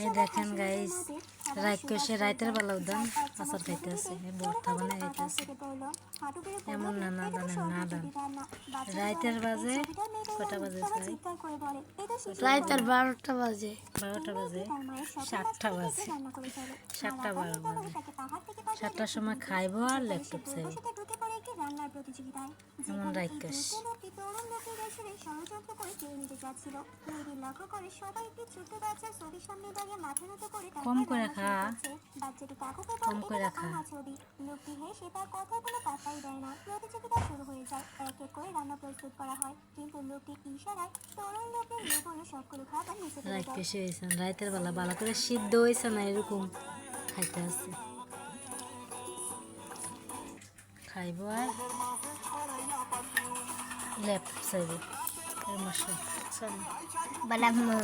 এই দেখেন গাইস, রাক্ষসে রাইতের বেলা উদান আচার খাইতে আছে, বর্তা বানাই খাইতে আছে। এমন না না দানেন না দান রাইতের বাজে কটা বাজে ভাই? রাইতের 12টা বাজে। 12টা বাজে, 7টা বাজে, 7টা 12 বাজে। 7টার সময় খাইবো আর ল্যাপটপ চাইব। এমন রাক্ষস। কম করে খা, কম করে খা। লোকটি হেসে তার কথার কোনো পাত্তাই দেয় না। প্রতিযোগিতা শুরু হয়ে যায়। এক এক করে রান্না প্রস্তুত করা হয়, কিন্তু লোকটির ইশারায় তরুণ লোকের মেয়েগুলো সবগুলো খাবার নিচে ফেলে দেয়। রাক্ষস হয়েছেন রাইতের বেলা, ভালো করে সিদ্ধ হয়েছে না এরকম খাইতে আছে। খাইব আর ল্যাপটপ চাইব। এর মশলা বানাবো।